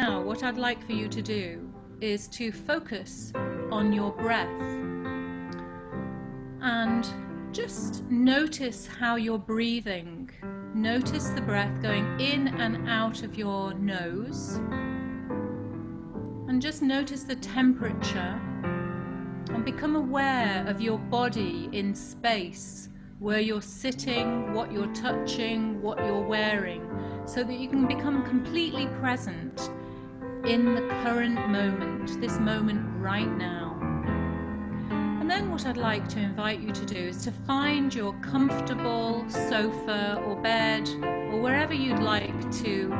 now, what I'd like for you to do is to focus on your breath and just notice how you're breathing. Notice the breath going in and out of your nose, and just notice the temperature, and become aware of your body in space, where you're sitting, what you're touching, what you're wearing, so that you can become completely present in the current moment, this moment right now. And then what I'd like to invite you to do is to find your comfortable sofa or bed or wherever you'd like to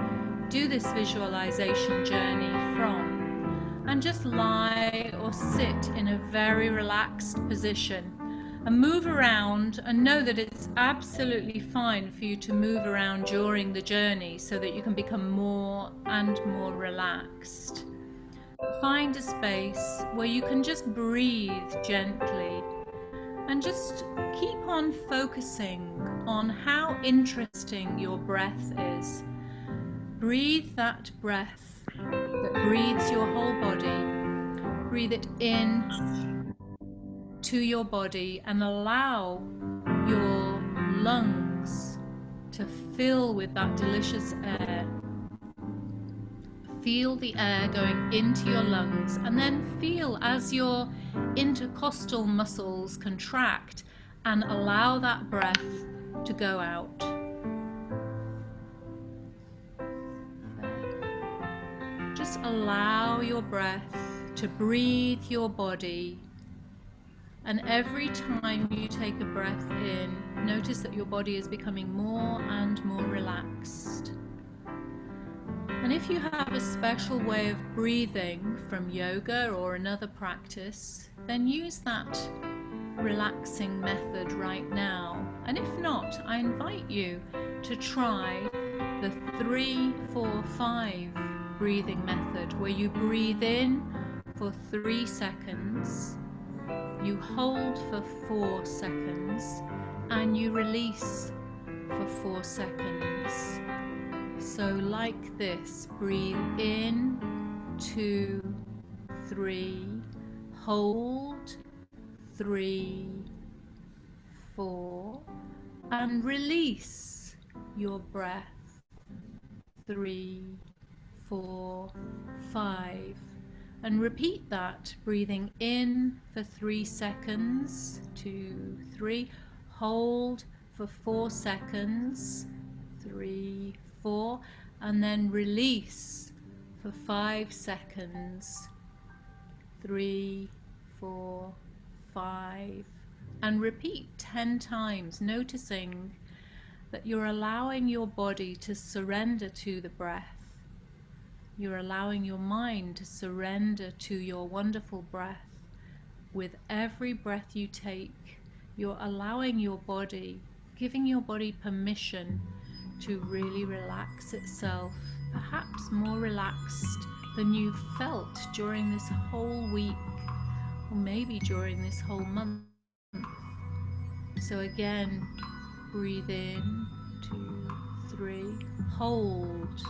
do this visualization journey from, and just lie or sit in a very relaxed position and move around, and know that it's absolutely fine for you to move around during the journey so that you can become more and more relaxed. Find a space where you can just breathe gently and just keep on focusing on how interesting your breath is. Breathe that breath that breathes your whole body. Breathe it in to your body and allow your lungs to fill with that delicious air. Feel the air going into your lungs, and then feel as your intercostal muscles contract and allow that breath to go out. Just allow your breath to breathe your body. And every time you take a breath in, notice that your body is becoming more and more relaxed. And if you have a special way of breathing from yoga or another practice, then use that relaxing method right now. And if not, I invite you to try the 3-4-5 breathing method, where you breathe in for 3 seconds, you hold for 4 seconds, and you release for 4 seconds. So like this, breathe in, 2, 3, hold, 3, 4, and release your breath, 3, 4, 5. And repeat that, breathing in for 3 seconds, 2, 3, hold for 4 seconds, 3, 4, and then release for 5 seconds, 3, 4, 5, and repeat 10 times, noticing that you're allowing your body to surrender to the breath. You're allowing your mind to surrender to your wonderful breath. With every breath you take, you're allowing your body, giving your body permission to really relax itself, perhaps more relaxed than you've felt during this whole week, or maybe during this whole month. So again, breathe in, 2, 3, hold, 2,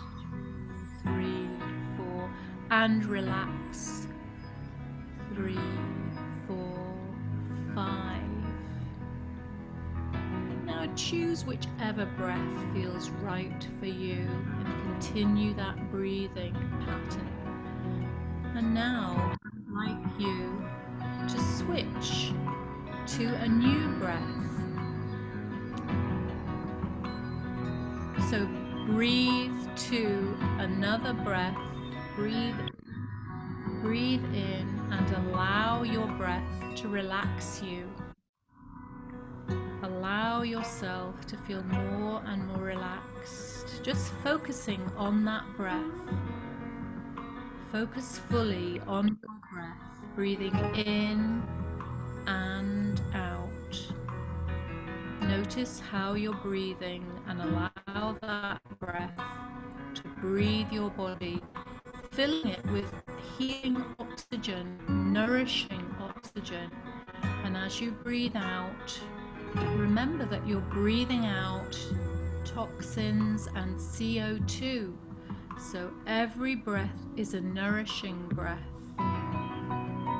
3, 4, and relax, 3, 4, 5. Now choose whichever breath feels right for you and continue that breathing pattern. And now I'd like you to switch to a new breath. So breathe to another breath. Breathe in and allow your breath to relax you. Allow yourself to feel more and more relaxed, just focusing on that breath. Focus fully on your breath, breathing in and out. Notice how you're breathing and allow that breath to breathe your body, filling it with healing oxygen, nourishing oxygen. And as you breathe out, remember that you're breathing out toxins and CO2, So every breath is a nourishing breath.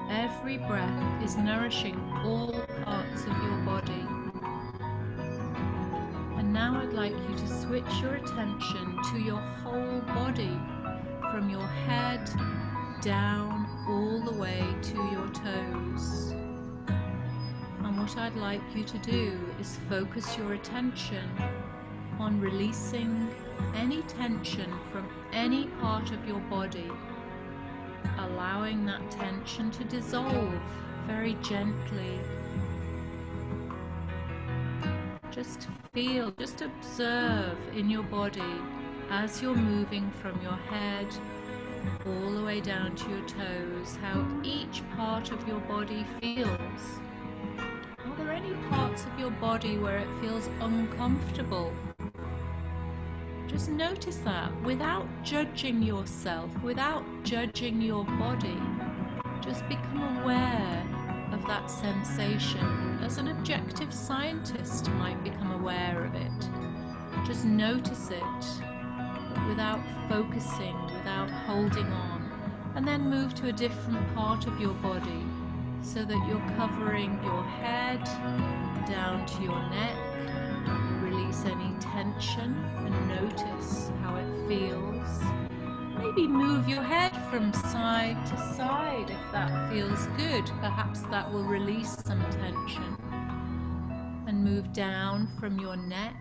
Every breath is nourishing all parts of your body. And now I'd like you to switch your attention to your whole body, from your head down all the way to your toes. And what I'd like you to do is focus your attention on releasing any tension from any part of your body, allowing that tension to dissolve very gently. Just feel, just observe in your body as you're moving from your head all the way down to your toes, how each part of your body feels. Are there any parts of your body where it feels uncomfortable? Just notice that without judging yourself, without judging your body. Just become aware of that sensation as an objective scientist might become aware of it. Just notice it, but without focusing, without holding on, and then move to a different part of your body so that you're covering your head down to your neck. Release any tension and notice how it feels. Maybe move your head from side to side if that feels good. Perhaps that will release some tension. And move down from your neck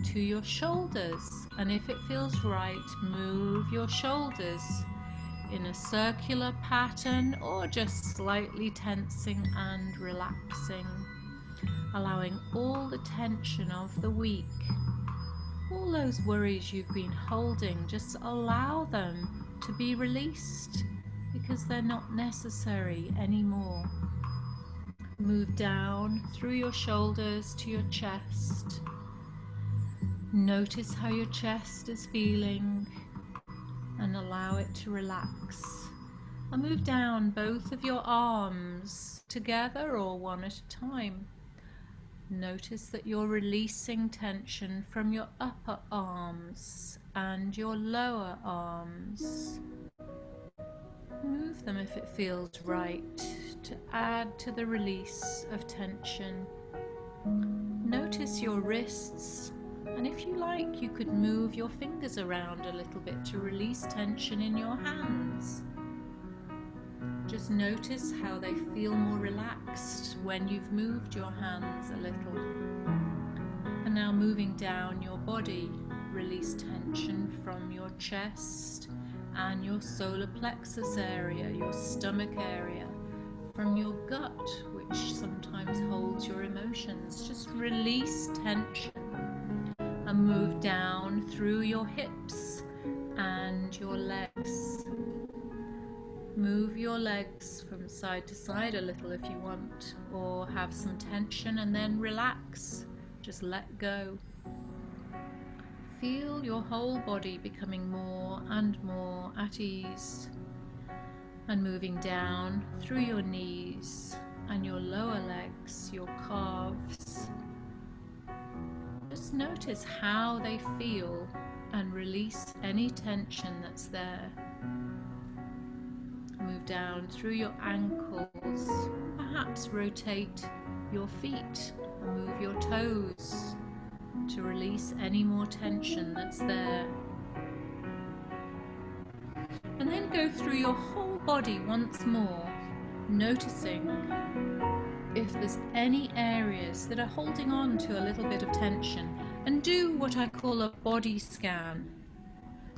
to your shoulders. And if it feels right, move your shoulders in a circular pattern or just slightly tensing and relaxing, allowing all the tension of the week, all those worries you've been holding, just allow them to be released because they're not necessary anymore. Move down through your shoulders to your chest. Notice how your chest is feeling and allow it to relax. And move down both of your arms together or one at a time. Notice that you're releasing tension from your upper arms and your lower arms. Move them if it feels right to add to the release of tension. Notice your wrists, and if you like, you could move your fingers around a little bit to release tension in your hands. Just notice how they feel more relaxed when you've moved your hands a little. And now moving down your body, release tension from your chest and your solar plexus area, your stomach area, from your gut, which sometimes holds your emotions. Just release tension and move down through your hips and your legs. Move your legs from side to side a little if you want, or have some tension and then relax. Just let go. Feel your whole body becoming more and more at ease, and moving down through your knees and your lower legs, your calves. Just notice how they feel and release any tension that's there. Move down through your ankles, perhaps rotate your feet and move your toes to release any more tension that's there. And then go through your whole body once more, noticing if there's any areas that are holding on to a little bit of tension, and do what I call a body scan,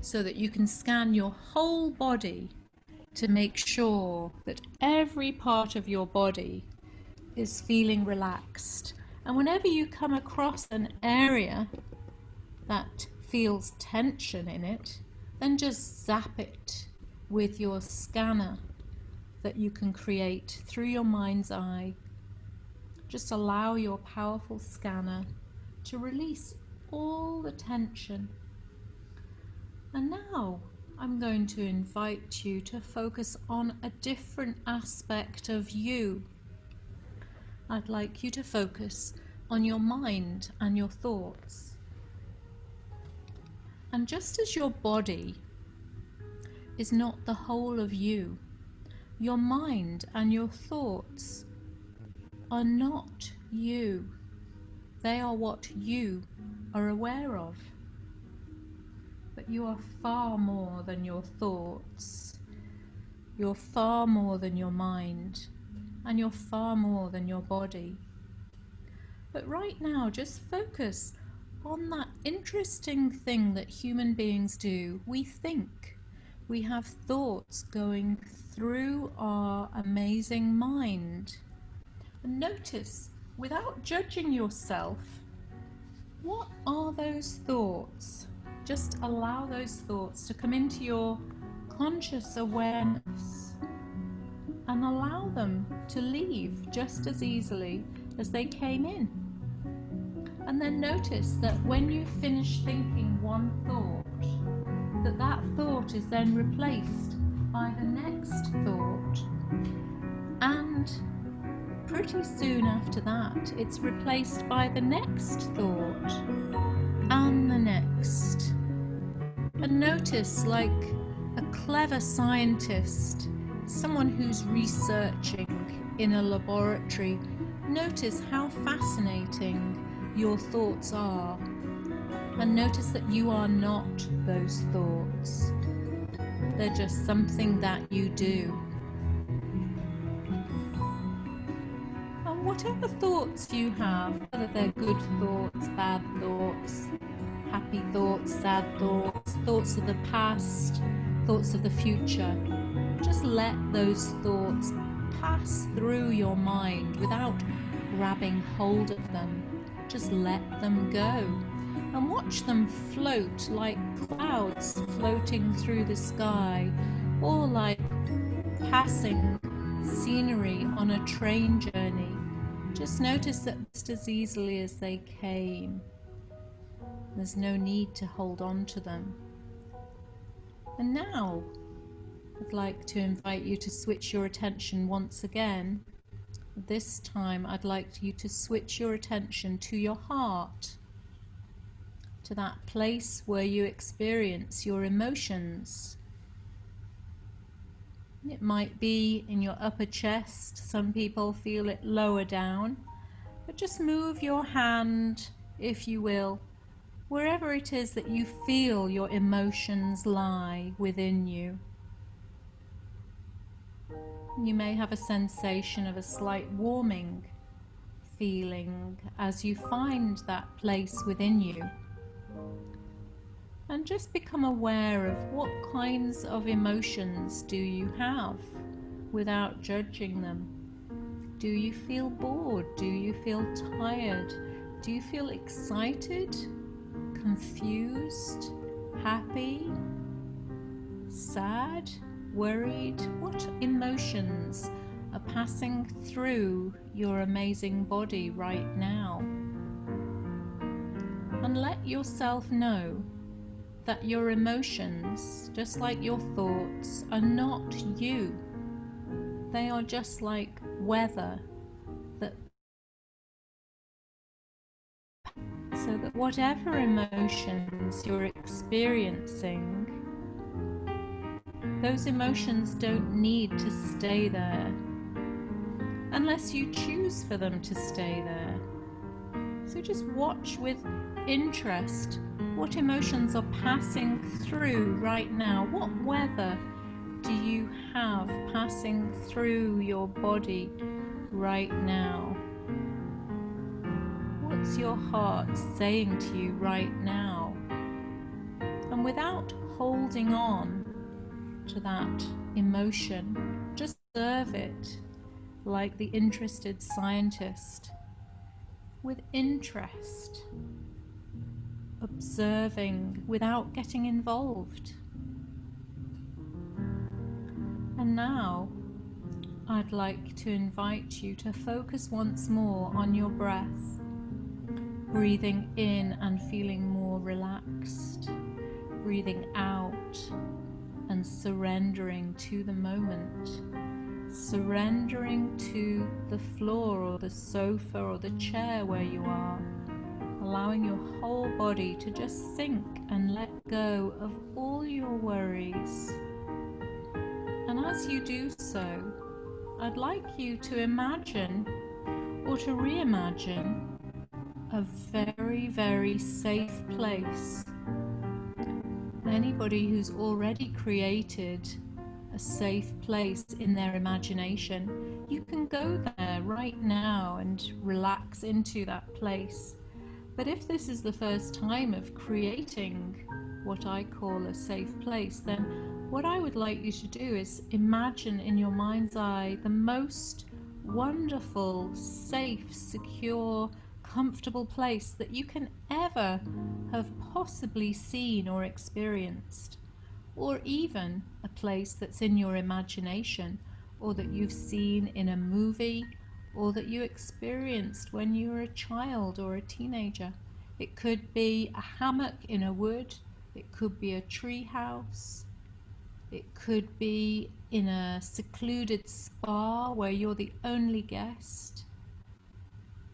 so that you can scan your whole body to make sure that every part of your body is feeling relaxed. And whenever you come across an area that feels tension in it, then just zap it with your scanner that you can create through your mind's eye. Just allow your powerful scanner to release all the tension. And now I'm going to invite you to focus on a different aspect of you. I'd like you to focus on your mind and your thoughts. And just as your body is not the whole of you. Your mind and your thoughts are not you. They are what you are aware of. But you are far more than your thoughts. You're far more than your mind. And you're far more than your body. But right now, just focus on that interesting thing that human beings do. We think. We have thoughts going through our amazing mind. And notice, without judging yourself, what are those thoughts? Just allow those thoughts to come into your conscious awareness and allow them to leave just as easily as they came in. And then notice that when you finish thinking one thought, that thought is then replaced by the next thought. And pretty soon after that, it's replaced by the next thought and the next. And notice, like a clever scientist, someone who's researching in a laboratory, notice how fascinating your thoughts are. And notice that you are not those thoughts. They're just something that you do. And whatever thoughts you have, whether they're good thoughts, bad thoughts, happy thoughts, sad thoughts, thoughts of the past, thoughts of the future, just let those thoughts pass through your mind without grabbing hold of them. Just let them go and watch them float like clouds floating through the sky, or like passing scenery on a train journey. Just notice that just as easily as they came. There's no need to hold on to them. And now I'd like to invite you to switch your attention once again. This time I'd like you to switch your attention to your heart, to that place where you experience your emotions. It might be in your upper chest. Some people feel it lower down, but just move your hand, if you will, wherever it is that you feel your emotions lie within you. You may have a sensation of a slight warming feeling as you find that place within you. And just become aware of what kinds of emotions do you have without judging them. Do you feel bored? Do you feel tired? Do you feel excited, confused, happy, sad, worried? What emotions are passing through your amazing body right now? And let yourself know that your emotions, just like your thoughts, are not you. They are just like weather, so that whatever emotions you're experiencing, those emotions don't need to stay there unless you choose for them to stay there. So just watch with interest what emotions are passing through right now. What weather do you have passing through your body right now? What's your heart saying to you right now? And without holding on to that emotion, just observe it like the interested scientist, with interest, observing without getting involved. And now I'd like to invite you to focus once more on your breath, breathing in and feeling more relaxed, breathing out and surrendering to the moment, surrendering to the floor or the sofa or the chair where you are, allowing your whole body to just sink and let go of all your worries, And as you do so, I'd like you to imagine or to reimagine a very, very safe place. Anybody who's already created a safe place in their imagination, you can go there right now and relax into that place. But if this is the first time of creating what I call a safe place, then what I would like you to do is imagine in your mind's eye the most wonderful, safe, secure, comfortable place that you can ever have possibly seen or experienced, or even a place that's in your imagination, or that you've seen in a movie, or that you experienced when you were a child or a teenager. It could be a hammock in a wood, it could be a tree house, it could be in a secluded spa where you're the only guest.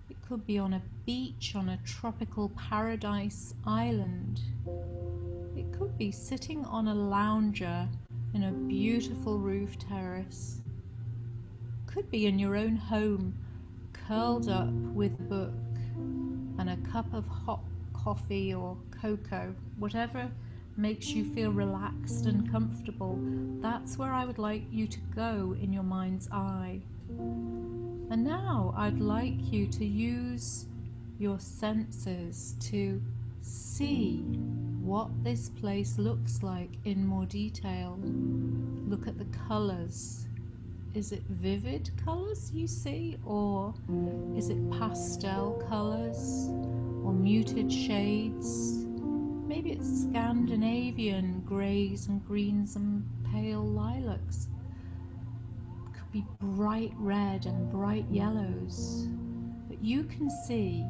It could be on a beach on a tropical paradise island. It could be sitting on a lounger in a beautiful roof terrace. It could be in your own home, curled up with a book and a cup of hot coffee or cocoa, whatever makes you feel relaxed and comfortable. That's where I would like you to go in your mind's eye. And now I'd like you to use your senses to see what this place looks like in more detail. Look at the colors. Is it vivid colors you see, or is it pastel colors or muted shades? Maybe it's Scandinavian grays and greens and pale lilacs. It could be bright red and bright yellows. But you can see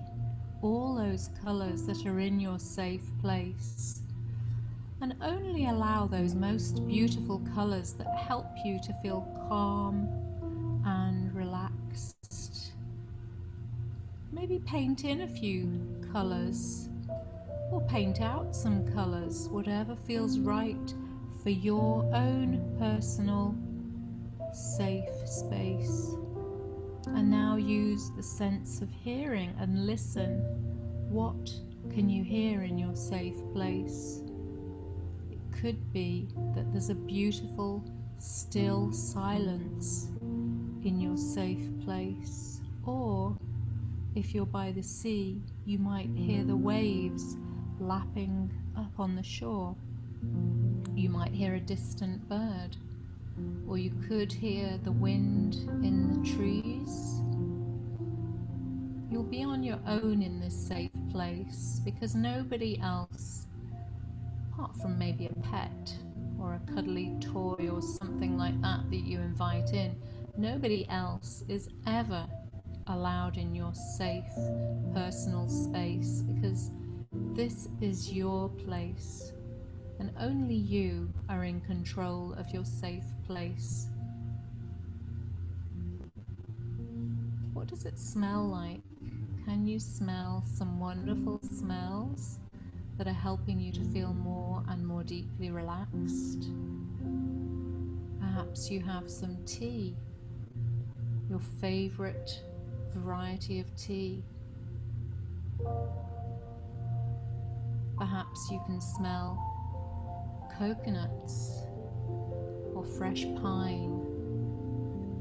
all those colors that are in your safe place, and only allow those most beautiful colors that help you to feel calm and relaxed. Maybe paint in a few colors, or paint out some colors, whatever feels right for your own personal safe space. And now use the sense of hearing and listen. What can you hear in your safe place? It could be that there's a beautiful, still silence in your safe place. Or if you're by the sea, you might hear the waves lapping up on the shore. You might hear a distant bird. Or you could hear the wind in the trees. You'll be on your own in this safe place because nobody else, apart from maybe a pet or a cuddly toy or something like that that you invite in, nobody else is ever allowed in your safe personal space, because this is your place. And only you are in control of your safe place. What does it smell like? Can you smell some wonderful smells that are helping you to feel more and more deeply relaxed? Perhaps you have some tea, your favorite variety of tea. Perhaps you can smell coconuts or fresh pine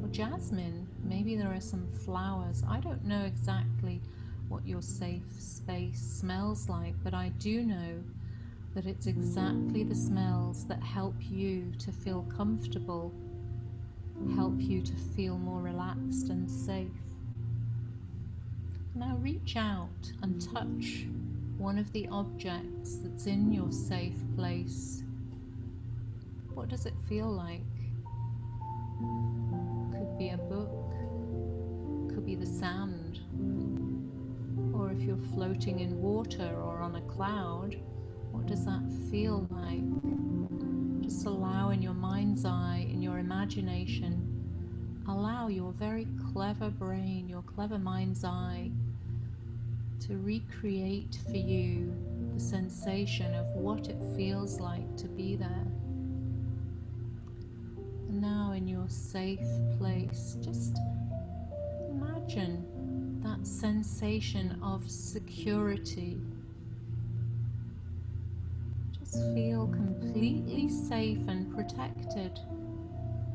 or jasmine. Maybe there are some flowers. I don't know exactly what your safe space smells like, but I do know that it's exactly the smells that help you to feel comfortable, help you to feel more relaxed and safe. Now reach out and touch one of the objects that's in your safe place. What does it feel like? Could be a book, could be the sand, or if you're floating in water or on a cloud, what does that feel like? Just allow in your mind's eye, in your imagination, allow your very clever brain, your clever mind's eye, to recreate for you the sensation of what it feels like to be there. And now safe place. Just imagine that sensation of security. Just feel completely safe and protected.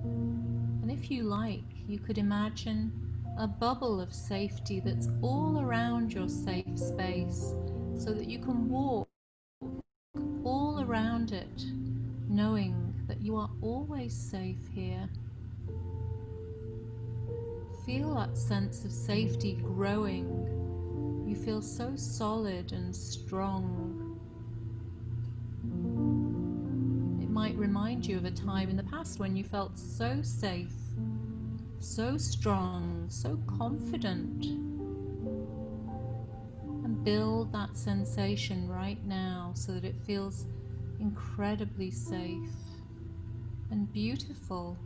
And if you like, you could imagine a bubble of safety that's all around your safe space, so that you can walk all around it, knowing that you are always safe here. Feel that sense of safety growing. You feel so solid and strong. It might remind you of a time in the past when you felt so safe, so strong, so confident. And build that sensation right now so that it feels incredibly safe and beautiful.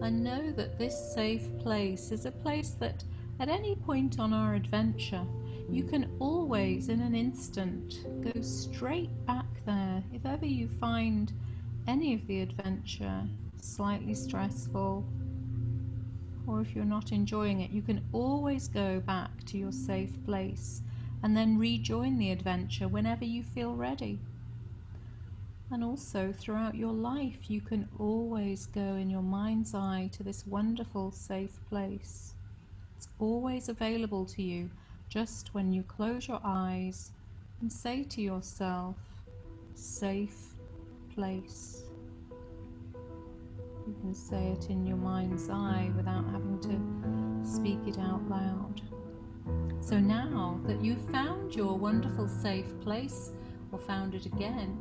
And know that this safe place is a place that at any point on our adventure, you can always in an instant go straight back there. If ever you find any of the adventure slightly stressful, or if you're not enjoying it, you can always go back to your safe place and then rejoin the adventure whenever you feel ready. And also throughout your life, you can always go in your mind's eye to this wonderful safe place. It's always available to you just when you close your eyes and say to yourself, safe place. You can say it in your mind's eye without having to speak it out loud. So now that you've found your wonderful safe place, or found it again,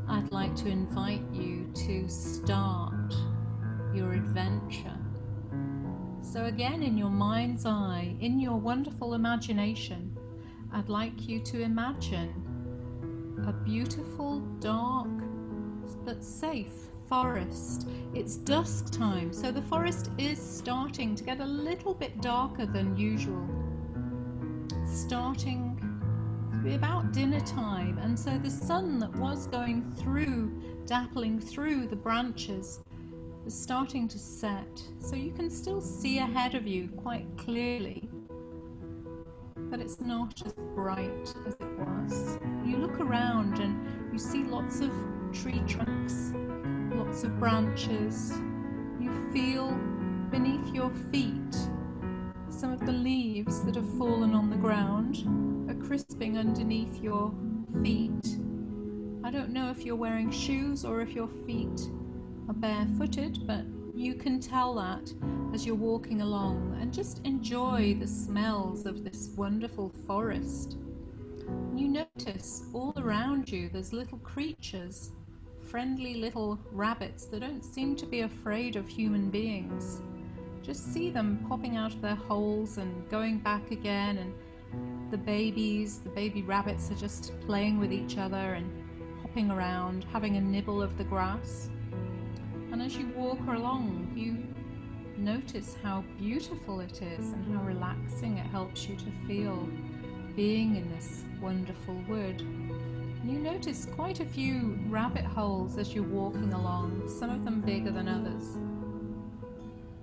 I'd like to invite you to start your adventure. So again, in your mind's eye, in your wonderful imagination, I'd like you to imagine a beautiful, dark, but safe forest. It's dusk time, so the forest is starting to get a little bit darker than usual. It's starting to be about dinner time, and so the sun that was going through, dappling through the branches, is starting to set. So you can still see ahead of you quite clearly, but it's not as bright as it was. You look around and you see lots of tree trunks, lots of branches. You feel beneath your feet some of the leaves that have fallen on the ground are crisping underneath your feet. I don't know if you're wearing shoes or if your feet are barefooted, but you can tell that as you're walking along, and just enjoy the smells of this wonderful forest. You notice all around you there's little creatures, friendly little rabbits that don't seem to be afraid of human beings. Just see them popping out of their holes and going back again, and the baby rabbits are just playing with each other and hopping around, having a nibble of the grass. And as you walk along, you notice how beautiful it is and how relaxing it helps you to feel being in this wonderful wood. And you notice quite a few rabbit holes as you're walking along, some of them bigger than others.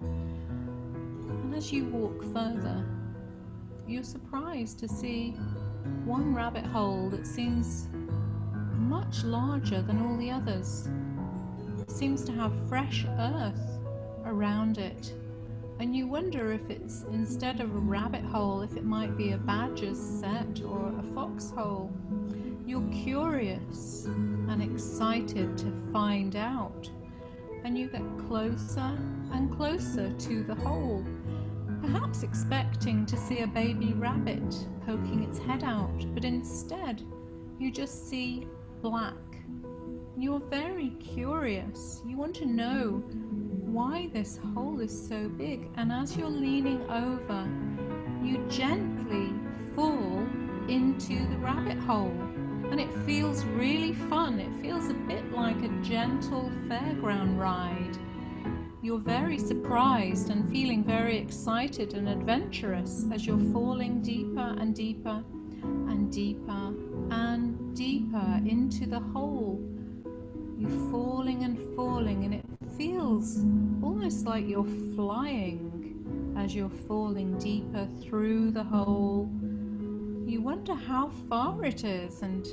And as you walk further, you're surprised to see one rabbit hole that seems much larger than all the others. It seems to have fresh earth around it, and you wonder if it's, instead of a rabbit hole, if it might be a badger's set or a foxhole. You're curious and excited to find out, and you get closer and closer to the hole, perhaps expecting to see a baby rabbit poking its head out, but instead you just see black. You're very curious. You want to know why this hole is so big, and as you're leaning over, you gently fall into the rabbit hole, and it feels really fun. It feels a bit like a gentle fairground ride. You're very surprised and feeling very excited and adventurous as you're falling deeper and deeper and deeper and deeper into the hole. You're falling and falling, and it feels almost like you're flying as you're falling deeper through the hole. You wonder how far it is, and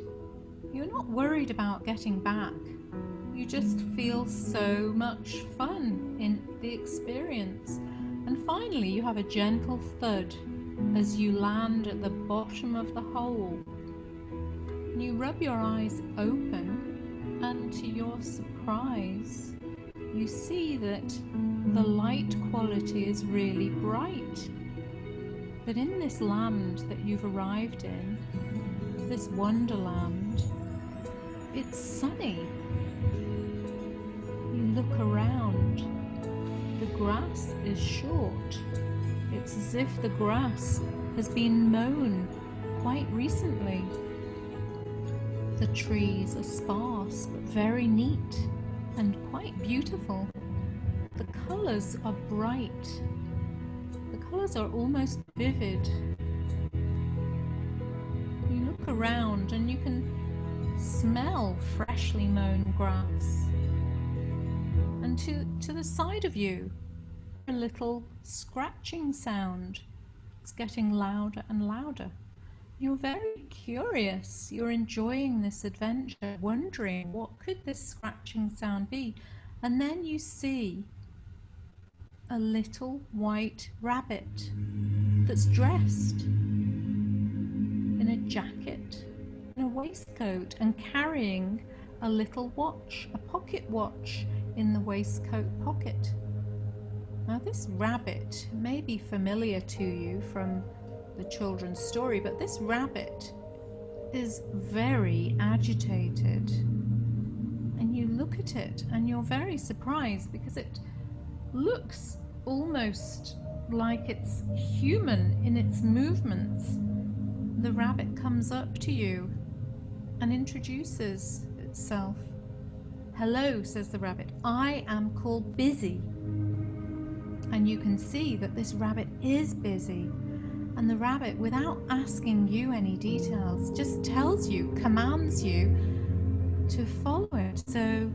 you're not worried about getting back. You just feel so much fun in the experience. And finally, you have a gentle thud as you land at the bottom of the hole. You rub your eyes open, and to your surprise, you see that the light quality is really bright. But in this land that you've arrived in, this Wonderland, it's sunny. You look around. The grass is short. It's as if the grass has been mown quite recently. The trees are sparse but very neat and quite beautiful. The colours are bright. The colours are almost vivid. You look around and you can smell freshly mown grass. And to the side of you, a little scratching sound. It's getting louder and louder. You're very curious. You're enjoying this adventure, wondering what could this scratching sound be. And then you see a little white rabbit that's dressed in a jacket and a waistcoat and carrying a little watch, a pocket watch in the waistcoat pocket. Now this rabbit may be familiar to you from the children's story, but this rabbit is very agitated. And you look at it and you're very surprised because it looks almost like it's human in its movements. The rabbit comes up to you and introduces itself. "Hello," says the rabbit. "I am called Busy." And you can see that this rabbit is busy. And the rabbit, without asking you any details, just tells you, commands you to follow it. So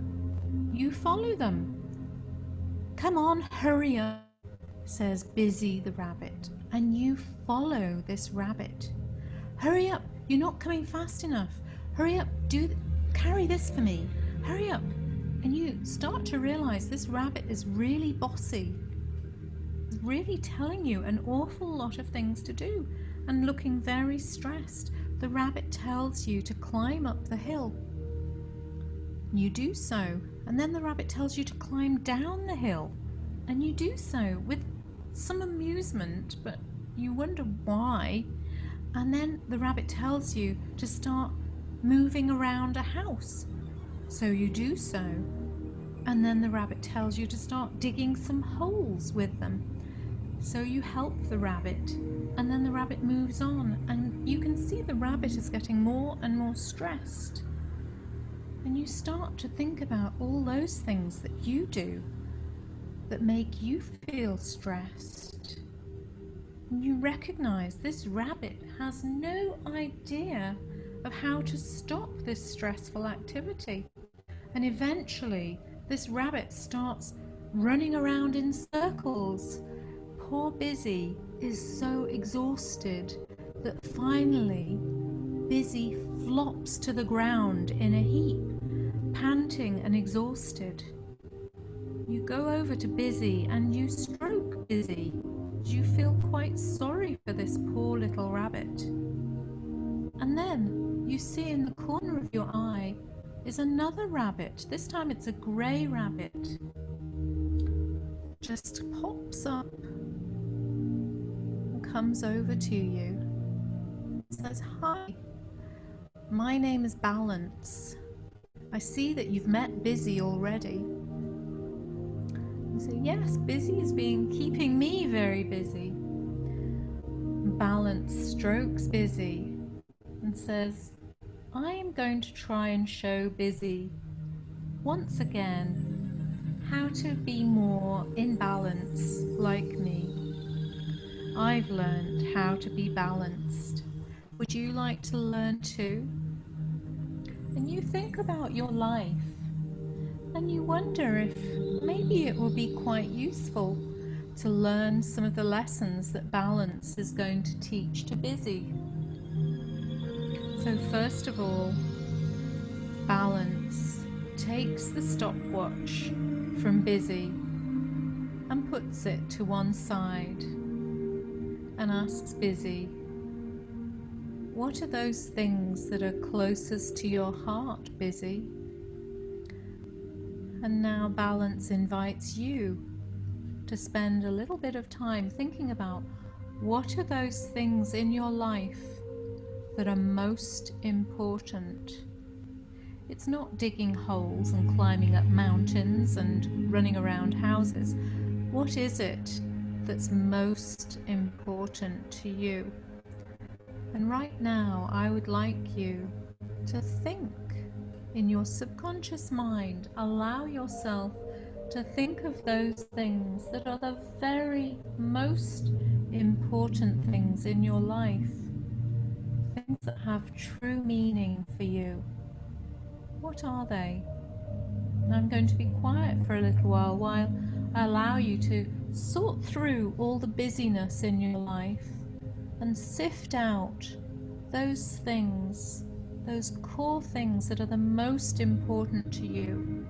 you follow them. "Come on, hurry up," says Busy the rabbit. And you follow this rabbit. "Hurry up, you're not coming fast enough. Hurry up, carry this for me. Hurry up." And you start to realize this rabbit is really bossy. It's really telling you an awful lot of things to do and looking very stressed. The rabbit tells you to climb up the hill. You do so, and then the rabbit tells you to climb down the hill, and you do so with some amusement, but you wonder why. And then the rabbit tells you to start moving around a house, so you do so. And then the rabbit tells you to start digging some holes with them. So you help the rabbit, and then the rabbit moves on, and you can see the rabbit is getting more and more stressed. And you start to think about all those things that you do that make you feel stressed. And you recognize this rabbit has no idea of how to stop this stressful activity. And eventually, this rabbit starts running around in circles. Poor Busy is so exhausted that finally Busy flops to the ground in a heap, panting and exhausted. You go over to Busy and you stroke Busy. You feel quite sorry for this poor little rabbit. And then you see in the corner of your eye is another rabbit. This time it's a grey rabbit. Just pops up and comes over to you. Says, "Hi, my name is Balance. I see that you've met Busy already." You say, "Yes, Busy is keeping me very busy." Balance strokes Busy and says, "I am going to try and show Busy once again how to be more in balance like me. I've learned how to be balanced. Would you like to learn too?" And you think about your life And you wonder if maybe it will be quite useful to learn some of the lessons that balance is going to teach to busy. So first of all, balance takes the stopwatch from busy and puts it to one side and asks busy, what are those things that are closest to your heart, busy? And now balance invites you to spend a little bit of time thinking about what are those things in your life that are most important. It's not digging holes and climbing up mountains and running around houses. What is it that's most important to you? And right now, I would like you to think in your subconscious mind, allow yourself to think of those things that are the very most important things in your life, things that have true meaning for you. What are they? And I'm going to be quiet for a little while I allow you to sort through all the busyness in your life and sift out those things, those core things that are the most important to you.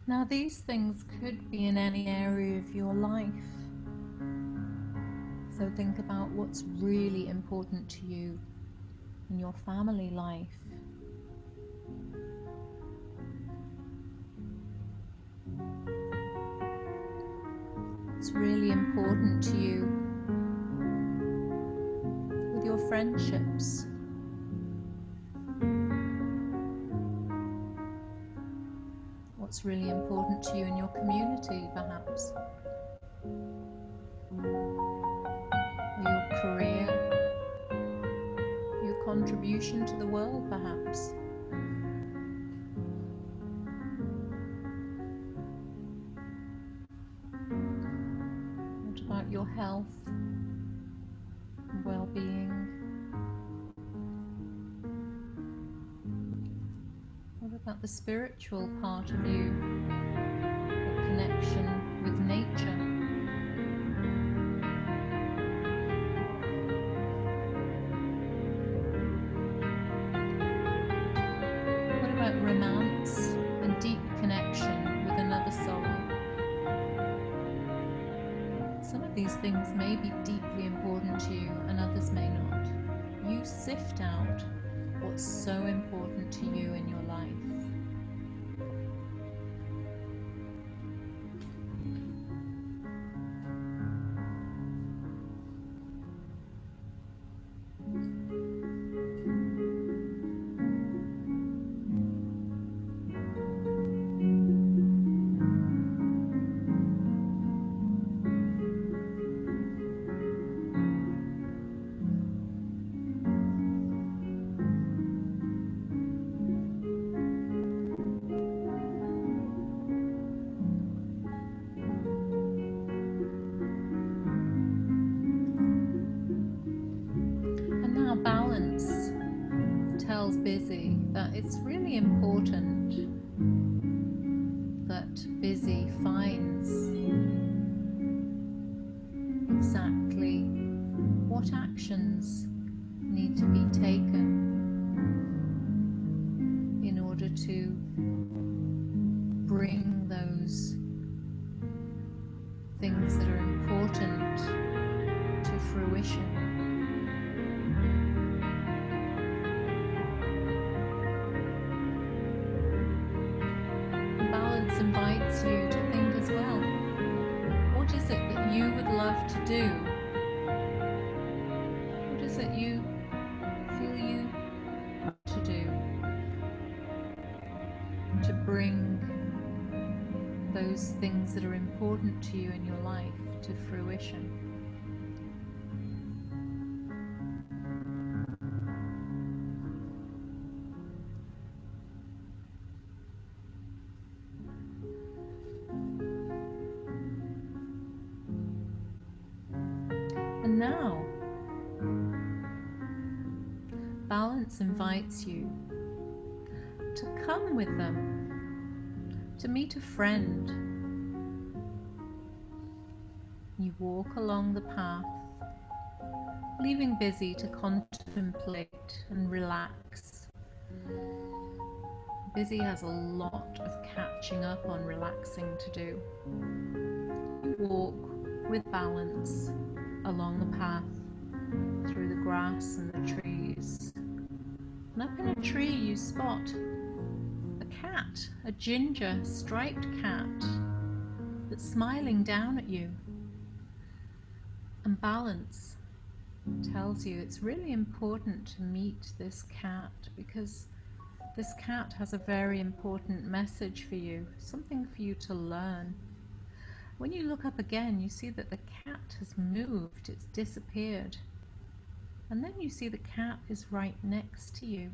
Now these things could be in any area of your life. So think about what's really important to you in your family life. What's really important to you with your friendships. What's really important to you in your community, perhaps. Or your career, your contribution to the world, perhaps. What about your health and well-being? What about the spiritual part of you, the connection with nature? What about romance and deep connection with another soul? Some of these things may be deeply important to you and others may not. You sift out what's so important to you in your life. Balance tells busy that it's really important that busy finds exactly what actions need to be taken in order to bring those things that are important to fruition. balance invites you to think as well. What is it that you would love to do? What is it you feel you want to do to bring those things that are important to you in your life to fruition? And now, balance invites you to come with them, to meet a friend. You walk along the path, leaving busy to contemplate and relax. Busy has a lot of catching up on relaxing to do. You walk with balance along the path, through the grass and the trees. And up in a tree you spot a cat, a ginger striped cat that's smiling down at you. And balance tells you it's really important to meet this cat, because this cat has a very important message for you, something for you to learn. When you look up again, you see that the cat has moved, it's disappeared. And then you see the cat is right next to you.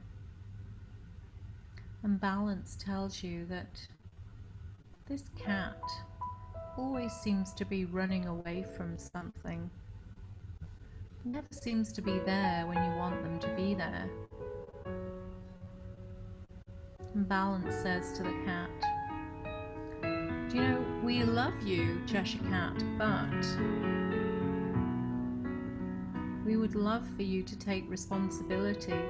And balance tells you that this cat always seems to be running away from something. Never seems to be there when you want them to be there. And balance says to the cat, do you know, we love you, Cheshire Cat, but we would love for you to take responsibility.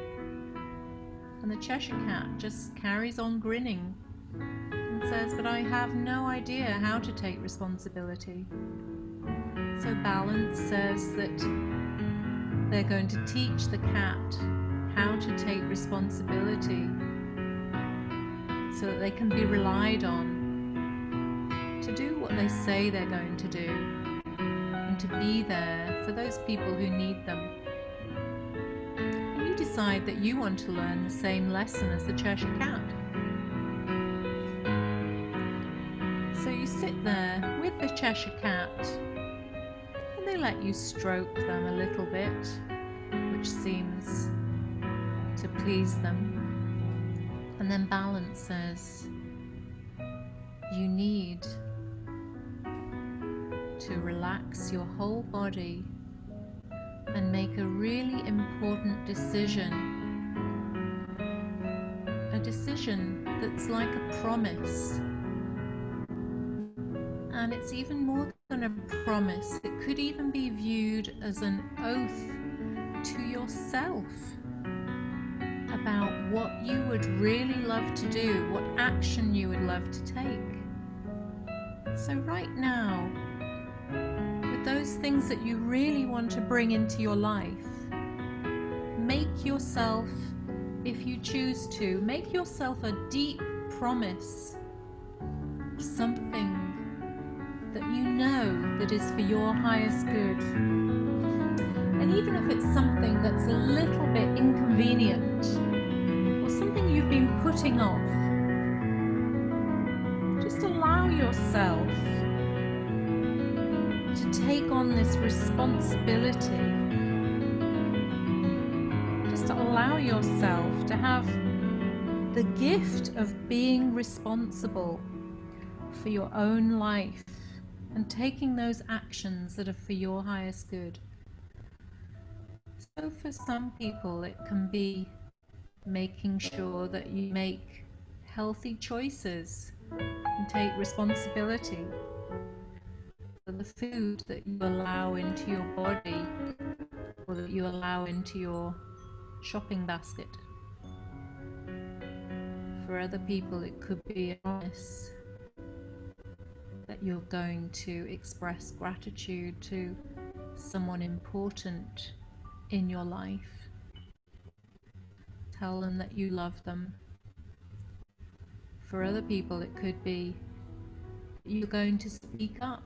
And the Cheshire Cat just carries on grinning and says, but I have no idea how to take responsibility. So balance says that they're going to teach the cat how to take responsibility so that they can be relied on to do what they say they're going to do and to be there for those people who need them. And you decide that you want to learn the same lesson as the Cheshire Cat. So you sit there with the Cheshire Cat and they let you stroke them a little bit, which seems to please them. And then balance says, you need to relax your whole body and make a really important decision. A decision that's like a promise. And it's even more than a promise. It could even be viewed as an oath to yourself about what you would really love to do, what action you would love to take. So right now, with those things that you really want to bring into your life, make yourself, if you choose to, make yourself a deep promise of something that you know that is for your highest good. And even if it's something that's a little bit inconvenient or something you've been putting off, just allow yourself to take on this responsibility. Just to allow yourself to have the gift of being responsible for your own life and taking those actions that are for your highest good. So for some people it can be making sure that you make healthy choices and take responsibility for the food that you allow into your body or that you allow into your shopping basket. For other people it could be a promise that you're going to express gratitude to someone important in your life. Tell them that you love them. For other people it could be you're going to speak up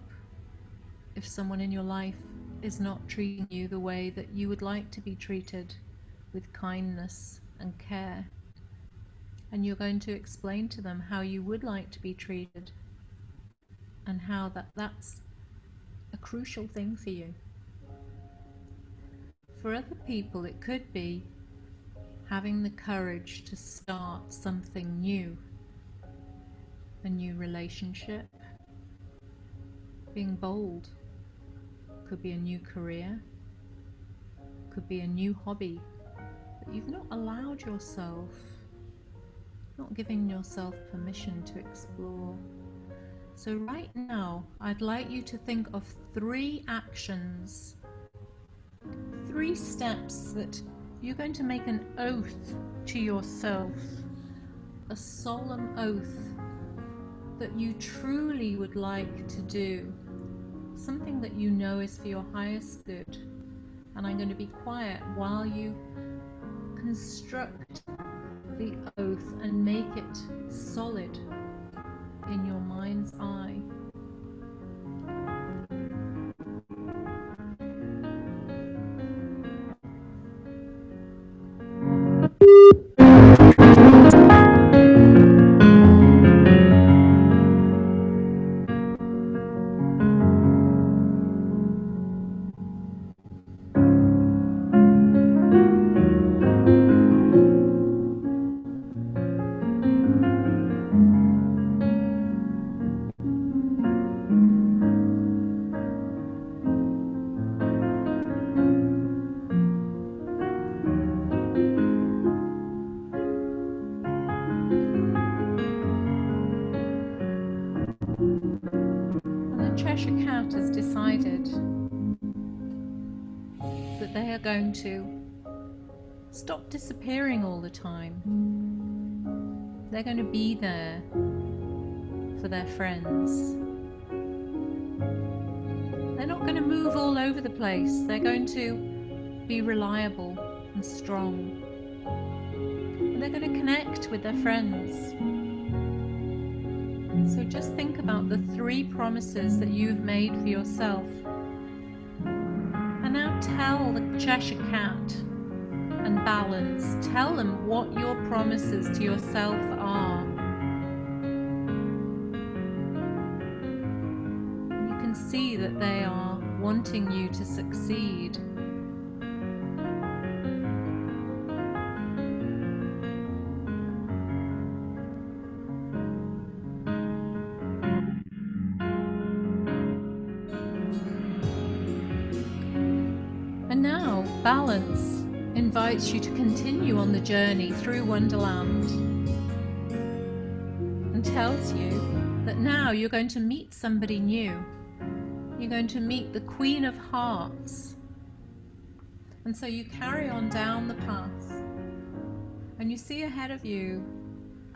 if someone in your life is not treating you the way that you would like to be treated, with kindness and care. And you're going to explain to them how you would like to be treated and how that's a crucial thing for you. For other people, it could be having the courage to start something new, a new relationship, being bold. Could be a new career, could be a new hobby that you've not allowed yourself, not giving yourself permission to explore. So right now, I'd like you to think of 3 actions, 3 steps that you're going to make an oath to yourself, a solemn oath that you truly would like to do, something that you know is for your highest good. And I'm going to be quiet while you construct the oath and make it solid in your mind's eye. Cheshire Cat has decided that they are going to stop disappearing all the time. They're going to be there for their friends. They're not going to move all over the place. They're going to be reliable and strong. And they're going to connect with their friends. So just think about the 3 promises that you've made for yourself. And now tell the Cheshire Cat and Balance, tell them what your promises to yourself are. You can see that they are wanting you to succeed. And now, Balance invites you to continue on the journey through Wonderland and tells you that now you're going to meet somebody new. You're going to meet the Queen of Hearts. And so you carry on down the path and you see ahead of you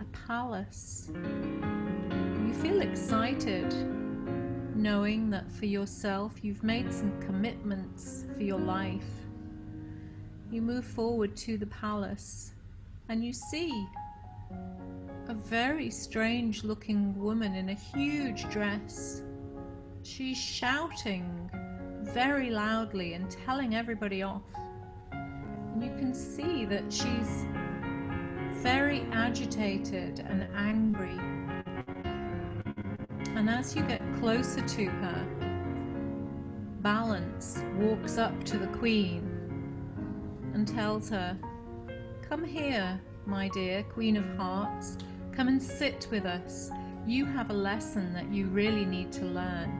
a palace. You feel excited, knowing that for yourself you've made some commitments for your life. You move forward to the palace and you see a very strange looking woman in a huge dress. She's shouting very loudly and telling everybody off. And you can see that she's very agitated and angry. And as you get closer to her, Balance walks up to the Queen and tells her, "Come here, my dear Queen of Hearts, come and sit with us. You have a lesson that you really need to learn."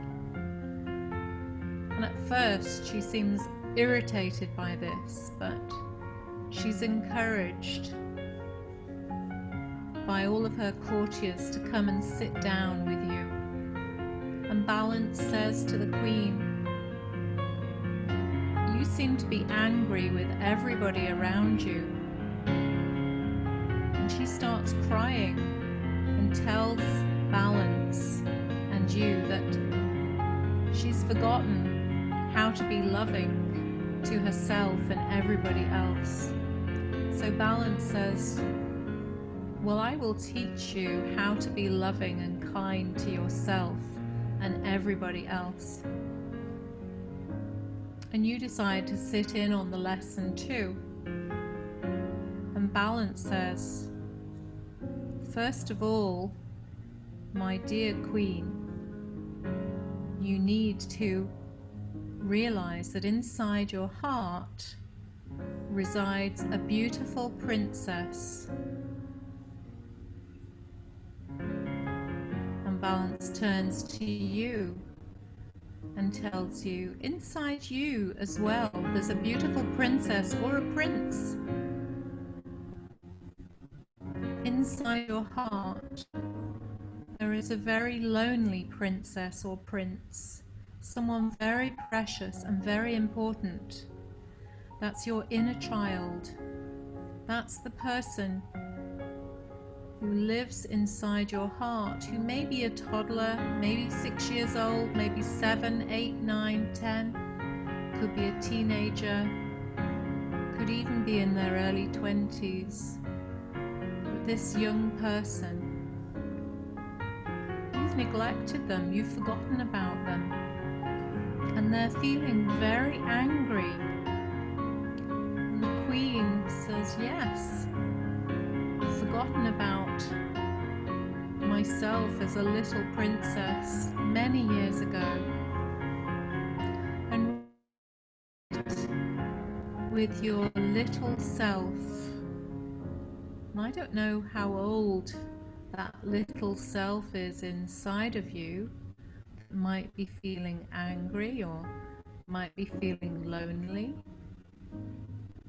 And at first she seems irritated by this, but she's encouraged by all of her courtiers to come and sit down with you. And Balance says to the Queen, "You seem to be angry with everybody around you." And she starts crying and tells Balance and you that she's forgotten how to be loving to herself and everybody else. So Balance says, "Well, I will teach you how to be loving and kind to yourself and everybody else. And you decide to sit in on the lesson too. And Balance says, first of all, my dear Queen, you need to realize that inside your heart resides a beautiful princess. And Balance turns to you and tells you, inside you as well, there's a beautiful princess or a prince. Inside your heart, there is a very lonely princess or prince, someone very precious and very important. That's your inner child. That's the person who lives inside your heart, who may be a toddler, maybe 6 years old, maybe 7, 8, 9, 10, could be a teenager, could even be in their early 20s. But this young person, you've neglected them, you've forgotten about them, and they're feeling very angry. And the Queen says, yes, I've forgotten about myself as a little princess many years ago, and with your little self. And I don't know how old that little self is inside of you. It might be feeling angry or might be feeling lonely.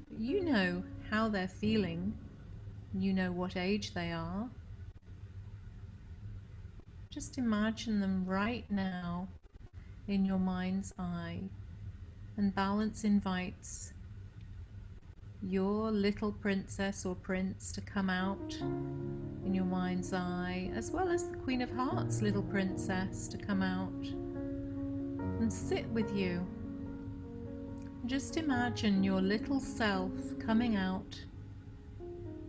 But you know how they're feeling. You know what age they are. Just imagine them right now in your mind's eye, and Balance invites your little princess or prince to come out in your mind's eye, as well as the Queen of Hearts' little princess to come out and sit with you. Just imagine your little self coming out,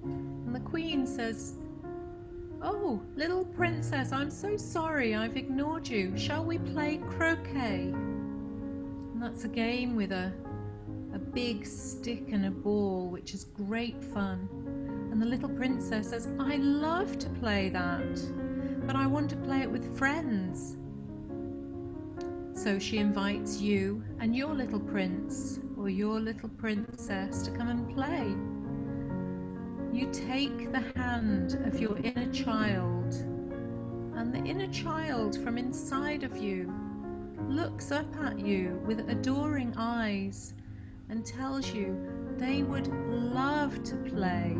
and the Queen says, oh, little princess, I'm so sorry I've ignored you. Shall we play croquet? And that's a game with a big stick and a ball, which is great fun. And the little princess says, I love to play that, but I want to play it with friends. So she invites you and your little prince or your little princess to come and play. You take the hand of your inner child, and the inner child from inside of you looks up at you with adoring eyes and tells you they would love to play.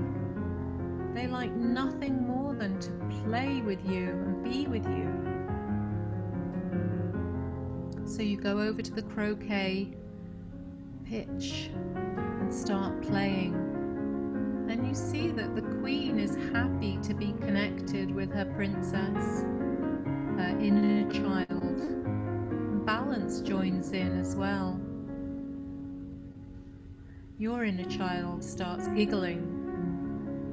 They like nothing more than to play with you and be with you. So you go over to the croquet pitch and start playing. And you see that the Queen is happy to be connected with her princess, her inner child. And Balance joins in as well. Your inner child starts giggling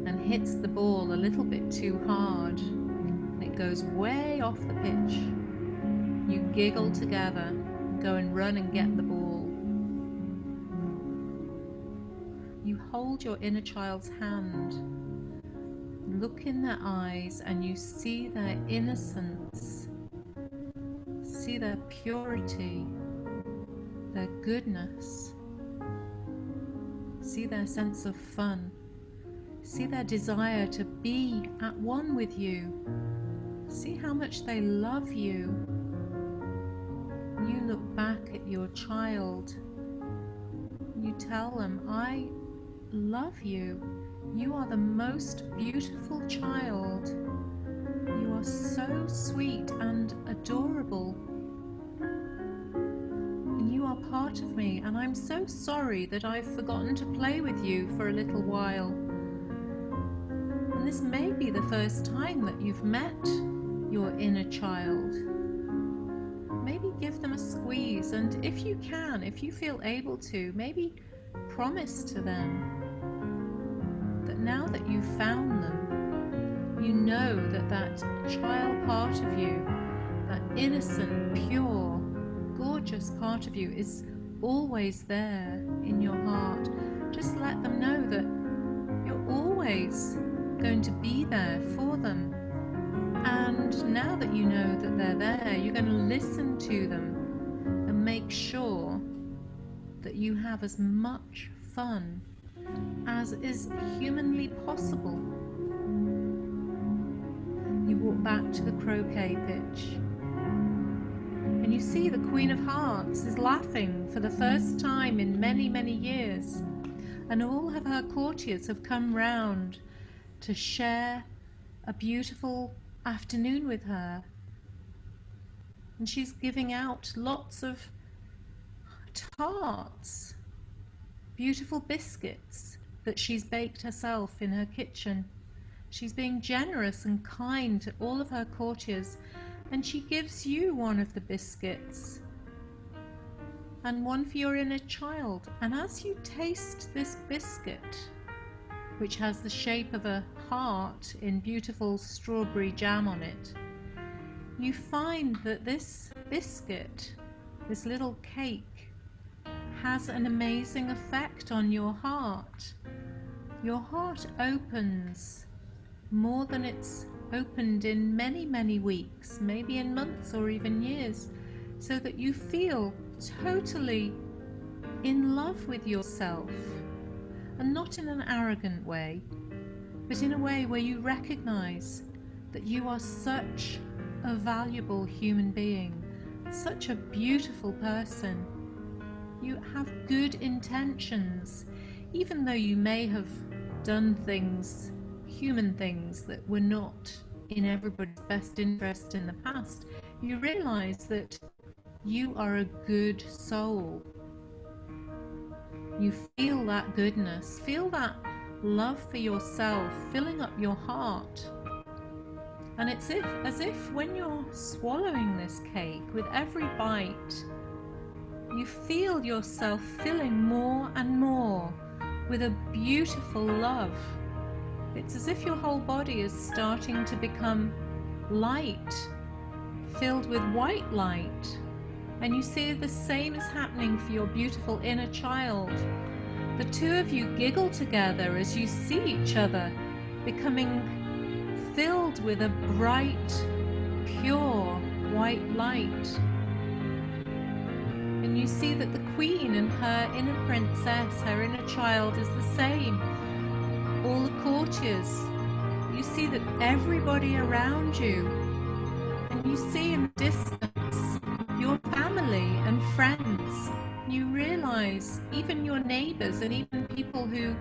and hits the ball a little bit too hard, and it goes way off the pitch. You giggle together, go and run and get the ball. You hold your inner child's hand, look in their eyes, and you see their innocence, see their purity, their goodness, see their sense of fun, see their desire to be at one with you, see how much they love you. You look back at your child, you tell them, I love you. You are the most beautiful child. You are so sweet and adorable. And you are part of me, and I'm so sorry that I've forgotten to play with you for a little while. And this may be the first time that you've met your inner child. Maybe give them a squeeze, and if you can, if you feel able to, maybe promise to them that now that you've found them, you know that that child part of you that innocent, pure, gorgeous part of you is always there in your heart. Just let them know that you're always going to be there for them. And now that you know that they're there, you're going to listen to them and make sure that you have as much fun as is humanly possible. You walk back to the croquet pitch and you see the Queen of Hearts is laughing for the first time in many, many years, and all of her courtiers have come round to share a beautiful afternoon with her, and she's giving out lots of tarts, beautiful biscuits that she's baked herself in her kitchen. She's being generous and kind to all of her courtiers, and she gives you one of the biscuits and one for your inner child. And as you taste this biscuit, which has the shape of a heart in beautiful strawberry jam on it, you find that this biscuit, this little cake, has an amazing effect on your heart. Your heart opens more than it's opened in many, many weeks, maybe in months or even years, so that you feel totally in love with yourself, and not in an arrogant way, but in a way where you recognize that you are such a valuable human being, such a beautiful person. You have good intentions, even though you may have done things, human things, that were not in everybody's best interest in the past. You realize that you are a good soul. You feel that goodness, feel that love for yourself filling up your heart. And it's as if when you're swallowing this cake, with every bite, you feel yourself filling more and more with a beautiful love. It's as if your whole body is starting to become light, filled with white light. And you see the same is happening for your beautiful inner child. The two of you giggle together as you see each other becoming filled with a bright, pure white light. And you see that the Queen and her inner princess, her inner child, is the same. All the courtiers, you see that everybody around you, and you see in the distance your family and friends. You realize even your neighbors and even people who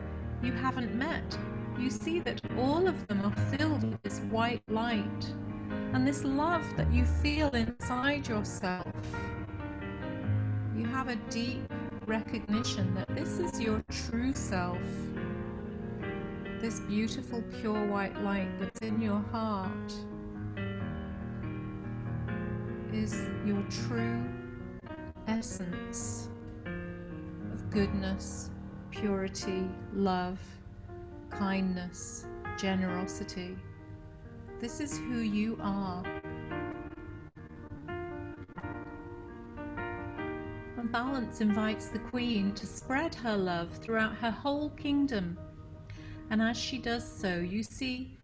you haven't met, you see that all of them are filled with this white light and this love that you feel inside yourself. You have a deep recognition that this is your true self. This beautiful pure white light that's in your heart is your true essence of goodness, purity, love, kindness, generosity. This is who you are. And Balance invites the Queen to spread her love throughout her whole kingdom. And as she does so, you see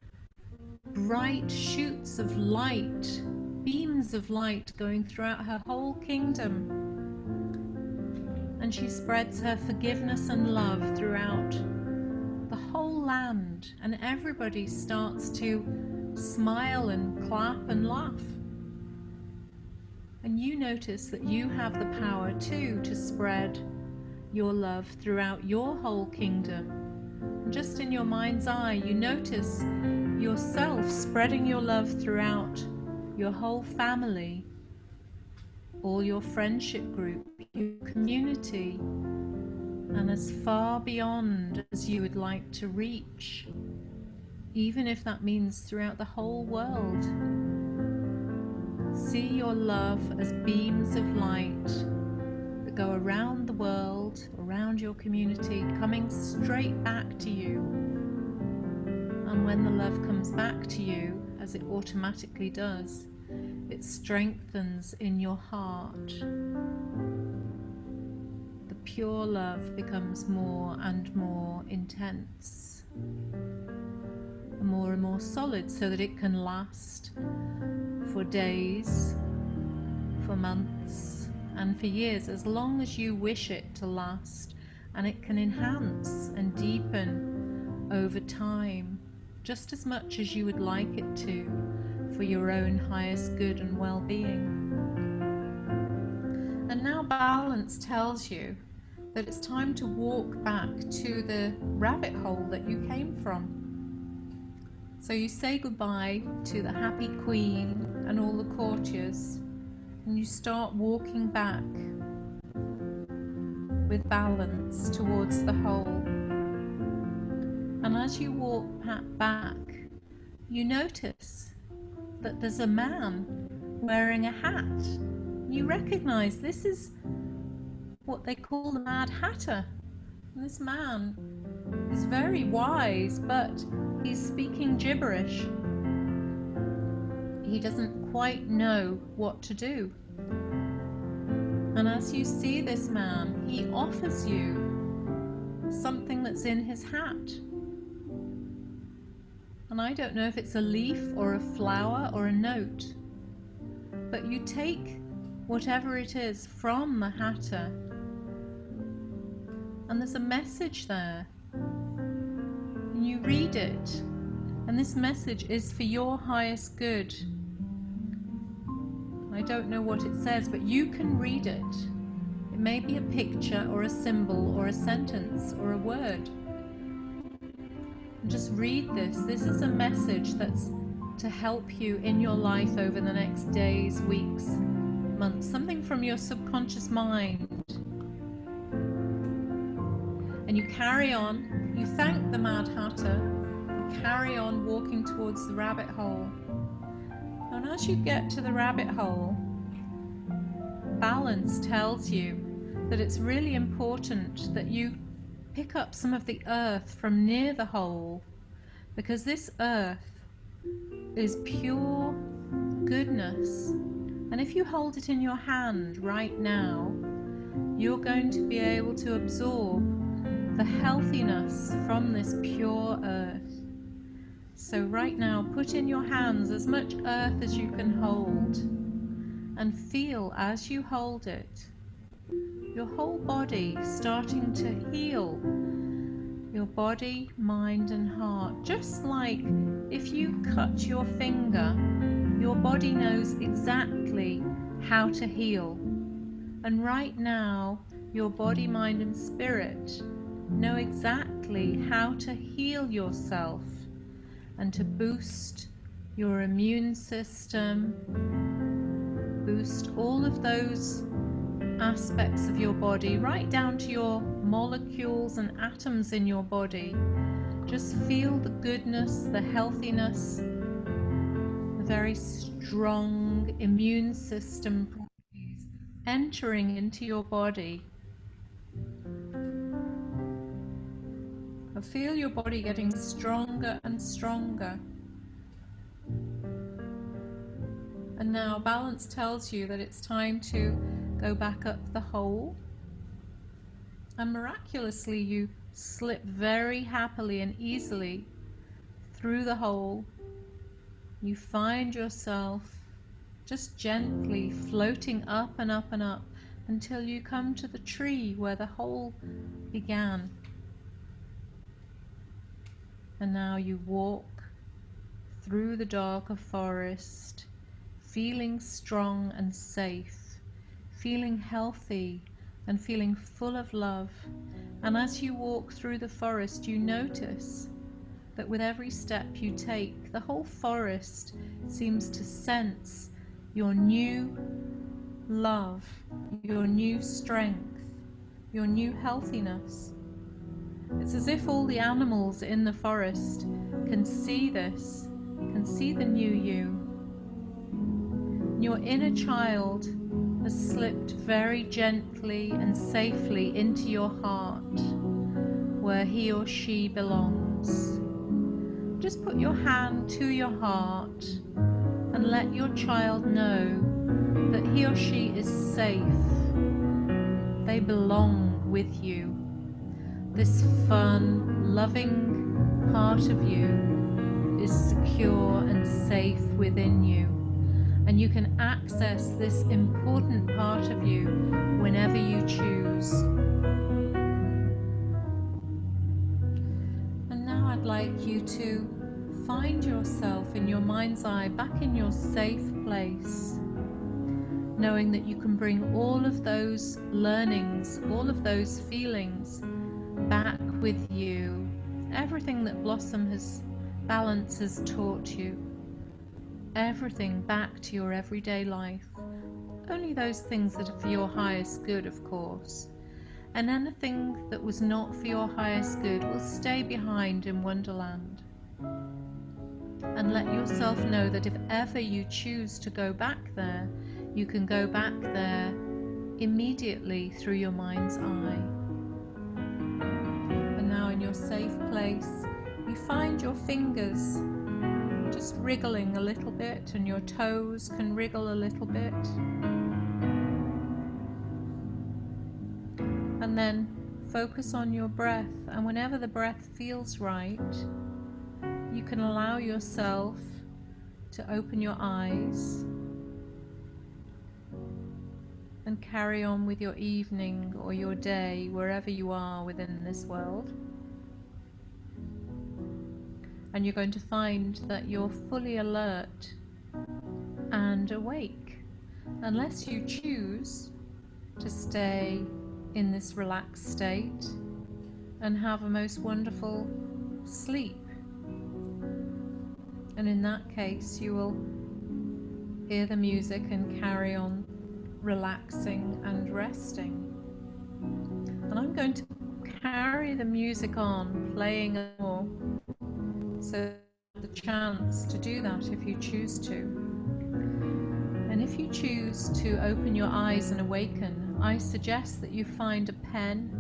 bright shoots of light, beams of light going throughout her whole kingdom. And she spreads her forgiveness and love throughout the whole land, and everybody starts to smile and clap and laugh. And you notice that you have the power too to spread your love throughout your whole kingdom. And just in your mind's eye, you notice yourself spreading your love throughout your whole family, all your friendship group, your community, and as far beyond as you would like to reach, even if that means throughout the whole world. See your love as beams of light that go around the world, around your community, coming straight back to you. And when the love comes back to you, as it automatically does, it strengthens in your heart. The pure love becomes more and more intense, and more solid, so that it can last for days, for months, and for years, as long as you wish it to last. And it can enhance and deepen over time, just as much as you would like it to, for your own highest good and well-being. And now balance tells you that it's time to walk back to the rabbit hole that you came from. So you say goodbye to the happy queen and all the courtiers, and you start walking back with balance towards the hole. And as you walk back, you notice that there's a man wearing a hat. You recognize this is what they call the Mad Hatter. And this man is very wise, but he's speaking gibberish. He doesn't quite know what to do. And as you see this man, he offers you something that's in his hat. And I don't know if it's a leaf or a flower or a note, but you take whatever it is from the hatter, and there's a message there, and you read it, and this message is for your highest good. I don't know what it says, but you can read it. It may be a picture or a symbol or a sentence or a word. And just read this. This is a message that's to help you in your life over the next days, weeks, months. Something from your subconscious mind. And you carry on. You thank the Mad Hatter. You carry on walking towards the rabbit hole. And as you get to the rabbit hole, balance tells you that it's really important that you pick up some of the earth from near the hole, because this earth is pure goodness. And if you hold it in your hand right now, you're going to be able to absorb the healthiness from this pure earth. So right now, put in your hands as much earth as you can hold, and feel as you hold it, your whole body starting to heal, your body, mind and heart. Just like if you cut your finger, your body knows exactly how to heal. And right now, your body, mind and spirit know exactly how to heal yourself and to boost your immune system, boost all of those aspects of your body, right down to your molecules and atoms in your body. Just feel the goodness, the healthiness, the very strong immune system properties entering into your body. Feel your body getting stronger and stronger. And now balance tells you that it's time to go back up the hole. And miraculously you slip very happily and easily through the hole. You find yourself just gently floating up and up and up until you come to the tree where the hole began. And now you walk through the darker forest, feeling strong and safe, feeling healthy and feeling full of love. And as you walk through the forest, you notice that with every step you take, the whole forest seems to sense your new love, your new strength, your new healthiness. It's as if all the animals in the forest can see this, can see the new you. Your inner child has slipped very gently and safely into your heart, where he or she belongs. Just put your hand to your heart and let your child know that he or she is safe. They belong with you. This fun, loving part of you is secure and safe within you, and you can access this important part of you whenever you choose. And now I'd like you to find yourself in your mind's eye back in your safe place, knowing that you can bring all of those learnings, all of those feelings back with you. Everything that Balance has taught you, everything back to your everyday life. Only those things that are for your highest good, of course. And anything that was not for your highest good will stay behind in Wonderland. And let yourself know that if ever you choose to go back there, you can go back there immediately through your mind's eye. And now in your safe place, you find your fingers just wriggling a little bit, and your toes can wriggle a little bit. And then focus on your breath, and whenever the breath feels right, you can allow yourself to open your eyes and carry on with your evening or your day, wherever you are within this world. And you're going to find that you're fully alert and awake, unless you choose to stay in this relaxed state and have a most wonderful sleep. And in that case, you will hear the music and carry on relaxing and resting. And I'm going to carry the music on, playing more, so you have the chance to do that if you choose to. And if you choose to open your eyes and awaken, I suggest that you find a pen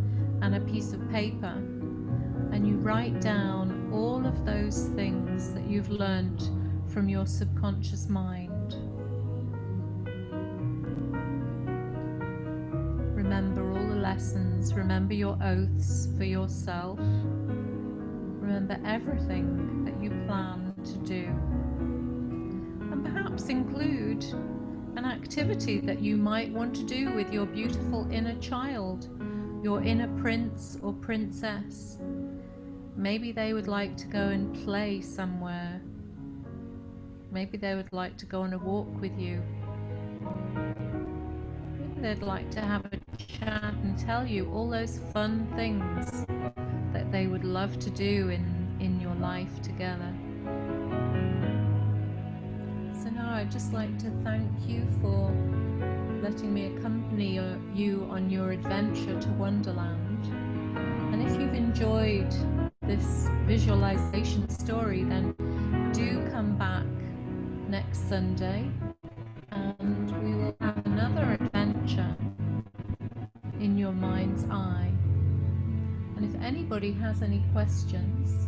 and a piece of paper, and you write down all of those things that you've learned from your subconscious mind. Remember all the lessons, remember your oaths for yourself, remember everything that you plan to do, and perhaps include an activity that you might want to do with your beautiful inner child, your inner prince or princess. Maybe they would like to go and play somewhere. Maybe they would like to go on a walk with you. Maybe they'd like to have a chat and tell you all those fun things that they would love to do in your life together. So now I'd just like to thank you for letting me accompany you on your adventure to Wonderland. And if you've enjoyed this visualization story, then do come back next Sunday and we will have another adventure in your mind's eye. And if anybody has any questions,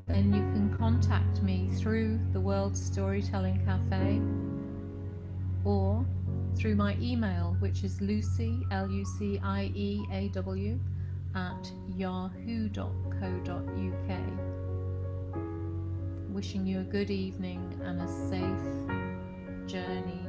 then you can contact me through the World Storytelling Cafe or through my email, which is Lucy, LUCIEAW, @yahoo.co.uk. Wishing you a good evening and a safe journey